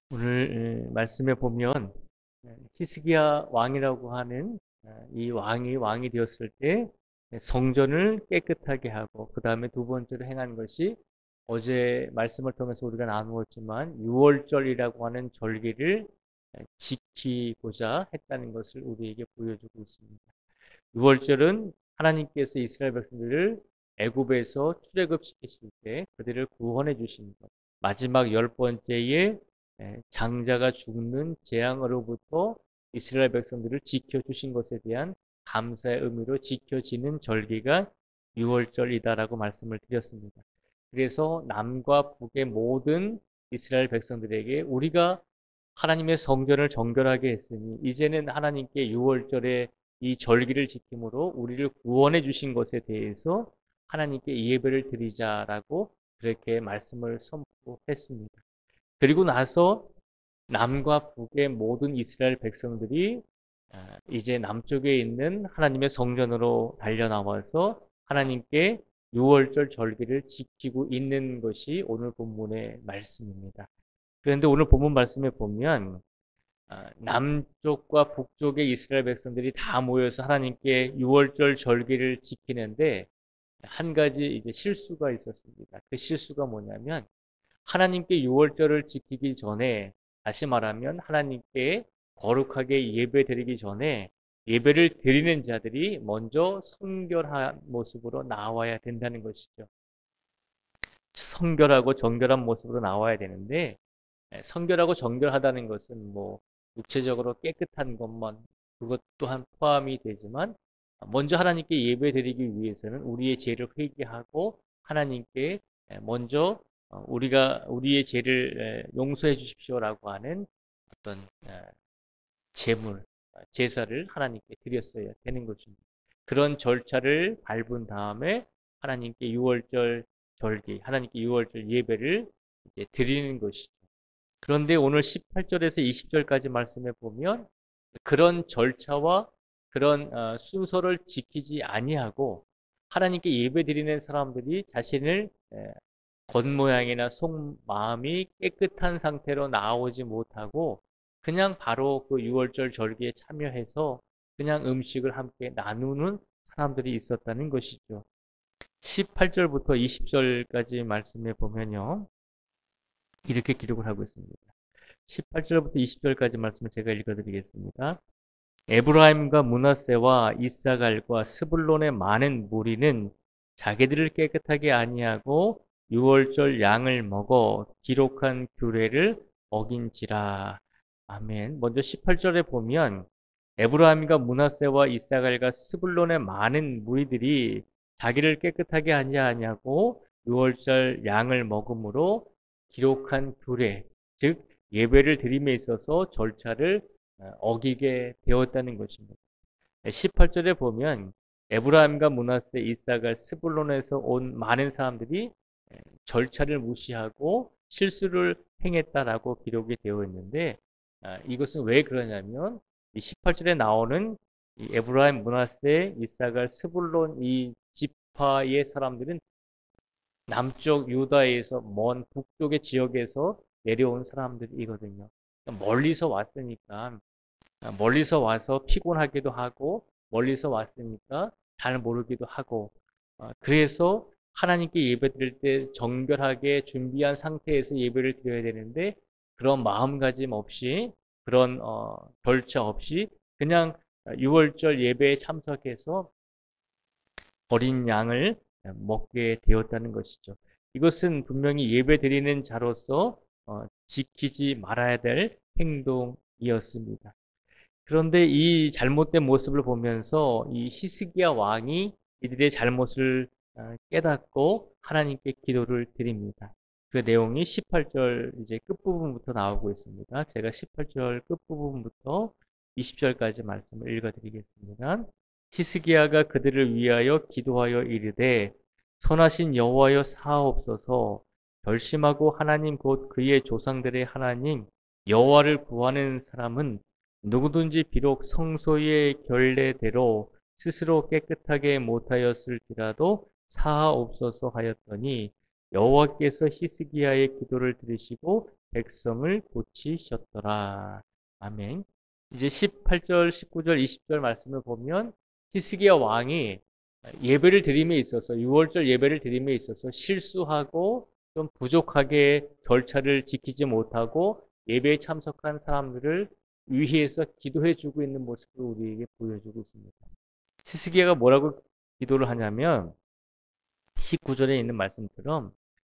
오늘 말씀에 보면 히스기야 왕이라고 하는 이 왕이 되었을 때 성전을 깨끗하게 하고 그 다음에 두 번째로 행한 것이 어제 말씀을 통해서 우리가 나누었지만 유월절이라고 하는 절기를 지키고자 했다는 것을 우리에게 보여주고 있습니다. 유월절은 하나님께서 이스라엘 백성들을 애굽에서 출애굽시키실 때 그들을 구원해 주신 것. 마지막 열 번째에 장자가 죽는 재앙으로부터 이스라엘 백성들을 지켜주신 것에 대한 감사의 의미로 지켜지는 절기가 유월절이다라고 말씀을 드렸습니다. 그래서 남과 북의 모든 이스라엘 백성들에게 우리가 하나님의 성전을 정결하게 했으니 이제는 하나님께 유월절에 이 절기를 지킴으로 우리를 구원해 주신 것에 대해서 하나님께 예배를 드리자라고 그렇게 말씀을 선포했습니다. 그리고 나서 남과 북의 모든 이스라엘 백성들이 이제 남쪽에 있는 하나님의 성전으로 달려나와서 하나님께 유월절 절기를 지키고 있는 것이 오늘 본문의 말씀입니다. 그런데 오늘 본문 말씀에 보면 남쪽과 북쪽의 이스라엘 백성들이 다 모여서 하나님께 유월절 절기를 지키는데 한 가지 이제 실수가 있었습니다. 그 실수가 뭐냐면 하나님께 유월절을 지키기 전에 다시 말하면 하나님께 거룩하게 예배 드리기 전에 예배를 드리는 자들이 먼저 성결한 모습으로 나와야 된다는 것이죠. 성결하고 정결한 모습으로 나와야 되는데 성결하고 정결하다는 것은 뭐 육체적으로 깨끗한 것만 그것 또한 포함이 되지만 먼저 하나님께 예배 드리기 위해서는 우리의 죄를 회개하고 하나님께 먼저 우리가 우리의 죄를 용서해 주십시오라고 하는 어떤 제물, 제사를 하나님께 드렸어야 되는 것입니다. 그런 절차를 밟은 다음에 하나님께 유월절 절기, 하나님께 유월절 예배를 이제 드리는 것이죠. 그런데 오늘 18절에서 20절까지 말씀해 보면 그런 절차와 그런 순서를 지키지 아니하고 하나님께 예배드리는 사람들이 자신을 겉모양이나 속마음이 깨끗한 상태로 나오지 못하고 그냥 바로 그 유월절 절기에 참여해서 그냥 음식을 함께 나누는 사람들이 있었다는 것이죠. 18절부터 20절까지 말씀해 보면요. 이렇게 기록을 하고 있습니다. 18절부터 20절까지 말씀을 제가 읽어드리겠습니다. 에브라임과 므낫세와 이사갈과 스불론의 많은 무리는 자기들을 깨끗하게 아니하고 유월절 양을 먹어 기록한 규례를 어긴지라. 아멘. 먼저 18절에 보면 에브라임과 므낫세와 이사갈과 스불론의 많은 무리들이 자기를 깨끗하게 아니하냐고 유월절 양을 먹음으로 기록한 규례, 즉 예배를 드림에 있어서 절차를 어기게 되었다는 것입니다. 18절에 보면 에브라임과 므낫세, 이사갈, 스불론에서 온 많은 사람들이 절차를 무시하고 실수를 행했다라고 기록이 되어 있는데 이것은 왜 그러냐면 이 18절에 나오는 이 에브라임, 므낫세, 이사갈, 스불론 이 지파의 사람들은 남쪽 유다에서 먼 북쪽의 지역에서 내려온 사람들이거든요. 멀리서 왔으니까 멀리서 와서 피곤하기도 하고 멀리서 왔으니까 잘 모르기도 하고 그래서 하나님께 예배 드릴 때 정결하게 준비한 상태에서 예배를 드려야 되는데 그런 마음가짐 없이 그런 절차 없이 그냥 유월절 예배에 참석해서 어린 양을 먹게 되었다는 것이죠. 이것은 분명히 예배 드리는 자로서 지키지 말아야 될 행동이었습니다. 그런데 이 잘못된 모습을 보면서 이 히스기야 왕이 이들의 잘못을 깨닫고 하나님께 기도를 드립니다. 그 내용이 18절 이제 끝부분부터 나오고 있습니다. 제가 18절 끝부분부터 20절까지 말씀을 읽어드리겠습니다. 히스기야가 그들을 위하여 기도하여 이르되 선하신 여호와여 사하옵소서. 결심하고 하나님 곧 그의 조상들의 하나님 여호와를 구하는 사람은 누구든지 비록 성소의 결례대로 스스로 깨끗하게 못하였을지라도 사하옵소서 하였더니 여호와께서 히스기야의 기도를 들으시고 백성을 고치셨더라. 아멘. 이제 18절, 19절, 20절 말씀을 보면 히스기야 왕이 예배를 드림에 있어서 유월절 예배를 드림에 있어서 실수하고 좀 부족하게 절차를 지키지 못하고 예배에 참석한 사람들을 위해서 기도해 주고 있는 모습을 우리에게 보여주고 있습니다. 히스기야가 뭐라고 기도를 하냐면 19절에 있는 말씀처럼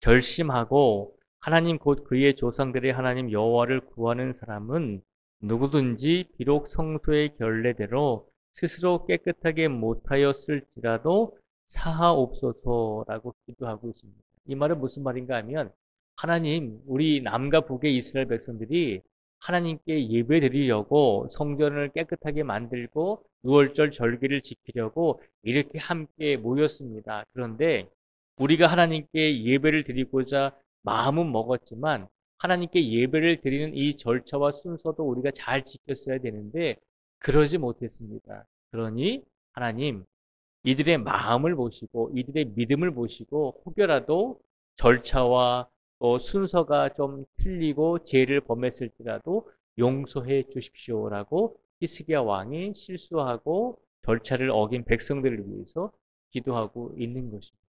결심하고 하나님 곧 그의 조상들의 하나님 여호와를 구하는 사람은 누구든지 비록 성소의 결례대로 스스로 깨끗하게 못하였을지라도 사하옵소서라고 기도하고 있습니다. 이 말은 무슨 말인가 하면 하나님, 우리 남과 북의 이스라엘 백성들이 하나님께 예배드리려고 성전을 깨끗하게 만들고 유월절 절기를 지키려고 이렇게 함께 모였습니다. 그런데 우리가 하나님께 예배를 드리고자 마음은 먹었지만 하나님께 예배를 드리는 이 절차와 순서도 우리가 잘 지켰어야 되는데 그러지 못했습니다. 그러니 하나님, 이들의 마음을 보시고 이들의 믿음을 보시고 혹여라도 절차와 또 순서가 좀 틀리고 죄를 범했을지라도 용서해 주십시오라고 히스기야 왕이 실수하고 절차를 어긴 백성들을 위해서 기도하고 있는 것입니다.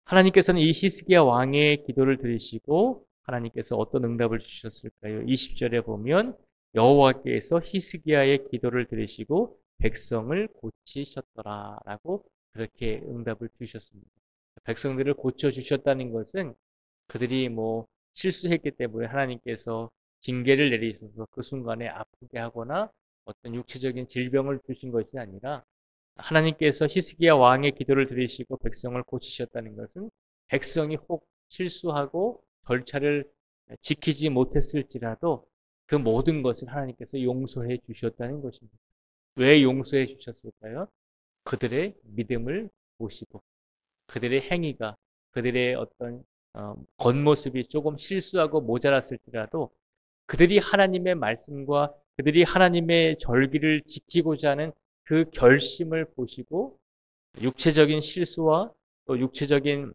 하나님께서는 이 히스기야 왕의 기도를 들으시고 하나님께서 어떤 응답을 주셨을까요? 20절에 보면 여호와께서 히스기야의 기도를 들으시고 백성을 고치셨더라라고 그렇게 응답을 주셨습니다. 백성들을 고쳐 주셨다는 것은 그들이 실수했기 때문에 하나님께서 징계를 내리셔서 그 순간에 아프게 하거나 어떤 육체적인 질병을 주신 것이 아니라 하나님께서 히스기야 왕의 기도를 들으시고 백성을 고치셨다는 것은 백성이 혹 실수하고 절차를 지키지 못했을지라도 그 모든 것을 하나님께서 용서해 주셨다는 것입니다. 왜 용서해 주셨을까요? 그들의 믿음을 보시고 그들의 행위가 그들의 어떤 겉모습이 조금 실수하고 모자랐을지라도 그들이 하나님의 말씀과 그들이 하나님의 절기를 지키고자 하는 그 결심을 보시고 육체적인 실수와 또 육체적인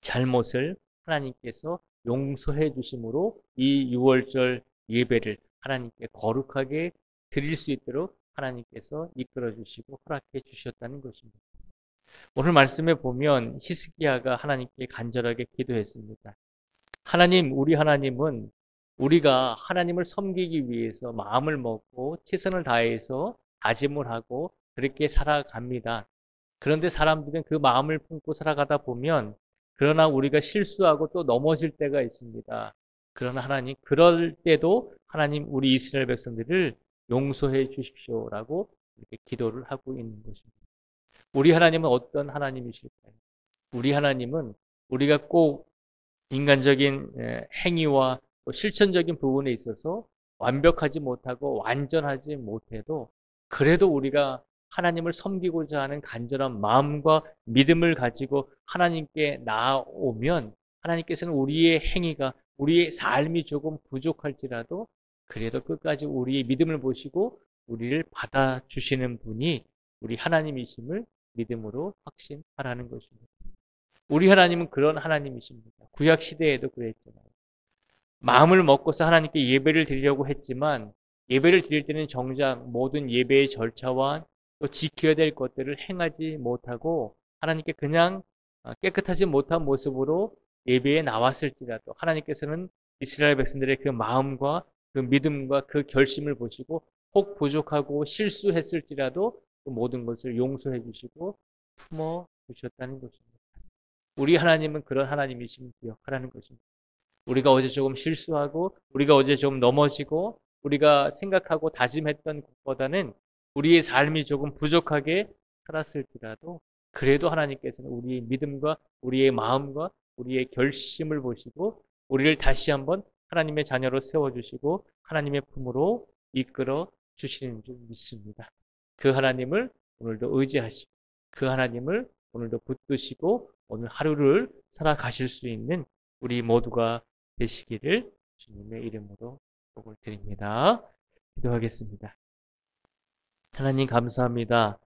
잘못을 하나님께서 용서해 주심으로 이 유월절 예배를 하나님께 거룩하게 드릴 수 있도록 하나님께서 이끌어 주시고 허락해 주셨다는 것입니다. 오늘 말씀에 보면 히스기야가 하나님께 간절하게 기도했습니다. 하나님, 우리 하나님은 우리가 하나님을 섬기기 위해서 마음을 먹고 최선을 다해서 다짐을 하고 그렇게 살아갑니다. 그런데 사람들은 그 마음을 품고 살아가다 보면 그러나 우리가 실수하고 또 넘어질 때가 있습니다. 그러나 하나님, 그럴 때도 하나님 우리 이스라엘 백성들을 용서해 주십시오라고 이렇게 기도를 하고 있는 것입니다. 우리 하나님은 어떤 하나님이실까요? 우리 하나님은 우리가 꼭 인간적인 행위와 또 실천적인 부분에 있어서 완벽하지 못하고 완전하지 못해도 그래도 우리가 하나님을 섬기고자 하는 간절한 마음과 믿음을 가지고 하나님께 나아오면 하나님께서는 우리의 행위가 우리의 삶이 조금 부족할지라도 그래도 끝까지 우리의 믿음을 보시고 우리를 받아주시는 분이 우리 하나님이심을 믿음으로 확신하라는 것입니다. 우리 하나님은 그런 하나님이십니다. 구약 시대에도 그랬잖아요. 마음을 먹고서 하나님께 예배를 드리려고 했지만 예배를 드릴 때는 정작 모든 예배의 절차와 또 지켜야 될 것들을 행하지 못하고 하나님께 그냥 깨끗하지 못한 모습으로 예배에 나왔을지라도 하나님께서는 이스라엘 백성들의 그 마음과 그 믿음과 그 결심을 보시고 혹 부족하고 실수했을지라도 그 모든 것을 용서해 주시고 품어 주셨다는 것입니다. 우리 하나님은 그런 하나님이심을 기억하라는 것입니다. 우리가 어제 조금 실수하고 우리가 어제 좀 넘어지고 우리가 생각하고 다짐했던 것보다는 우리의 삶이 조금 부족하게 살았을지라도 그래도 하나님께서는 우리의 믿음과 우리의 마음과 우리의 결심을 보시고 우리를 다시 한번 하나님의 자녀로 세워주시고 하나님의 품으로 이끌어 주시는 줄 믿습니다. 그 하나님을 오늘도 의지하시고 그 하나님을 오늘도 붙드시고 오늘 하루를 살아가실 수 있는 우리 모두가 되시기를 주님의 이름으로 축복을 드립니다. 기도하겠습니다. 하나님 감사합니다.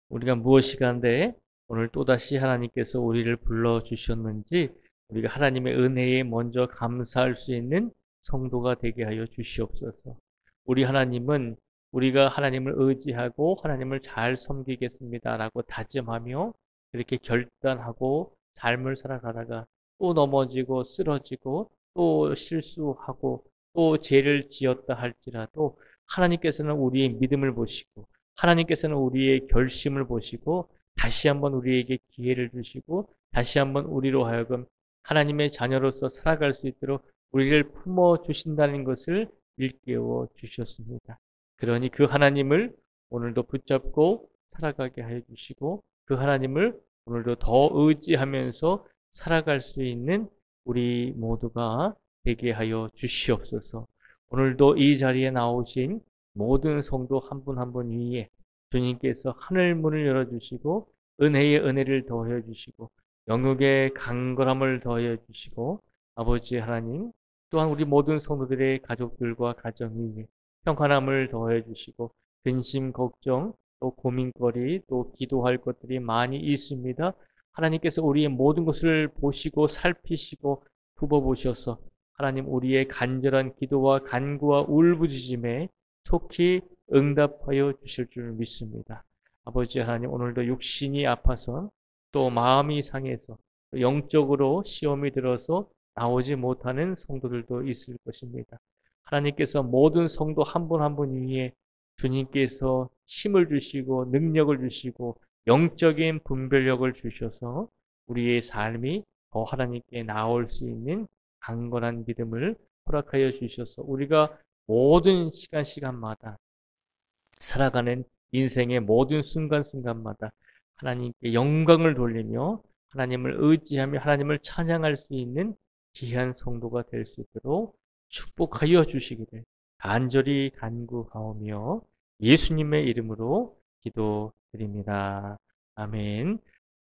우리가 무엇이간데 오늘 또다시 하나님께서 우리를 불러주셨는지 우리가 하나님의 은혜에 먼저 감사할 수 있는 성도가 되게 하여 주시옵소서. 우리 하나님은 우리가 하나님을 의지하고 하나님을 잘 섬기겠습니다라고 다짐하며 이렇게 결단하고 삶을 살아가다가 또 넘어지고 쓰러지고 또 실수하고 또 죄를 지었다 할지라도 하나님께서는 우리의 믿음을 보시고 하나님께서는 우리의 결심을 보시고 다시 한번 우리에게 기회를 주시고 다시 한번 우리로 하여금 하나님의 자녀로서 살아갈 수 있도록 우리를 품어 주신다는 것을 일깨워 주셨습니다. 그러니 그 하나님을 오늘도 붙잡고 살아가게 하여 주시고 그 하나님을 오늘도 더 의지하면서 살아갈 수 있는 우리 모두가 되게 하여 주시옵소서. 오늘도 이 자리에 나오신 모든 성도 한 분 한 분 위에 주님께서 하늘 문을 열어주시고 은혜의 은혜를 더해 주시고 영육의 강건함을 더해 주시고 아버지 하나님 또한 우리 모든 성도들의 가족들과 가정 위에 평안함을 더해 주시고 근심 걱정 또 고민거리 또 기도할 것들이 많이 있습니다. 하나님께서 우리의 모든 것을 보시고 살피시고 굽어보셔서 하나님 우리의 간절한 기도와 간구와 울부짖음에 속히 응답하여 주실 줄 믿습니다. 아버지 하나님 오늘도 육신이 아파서 또 마음이 상해서 또 영적으로 시험이 들어서 나오지 못하는 성도들도 있을 것입니다. 하나님께서 모든 성도 한 분 한 분 위에 주님께서 힘을 주시고 능력을 주시고 영적인 분별력을 주셔서 우리의 삶이 더 하나님께 나올 수 있는 강건한 믿음을 허락하여 주셔서 우리가 모든 시간마다 살아가는 인생의 모든 순간마다 하나님께 영광을 돌리며 하나님을 의지하며 하나님을 찬양할 수 있는 귀한 성도가 될 수 있도록 축복하여 주시기를 간절히 간구하오며 예수님의 이름으로 기도드립니다. 아멘.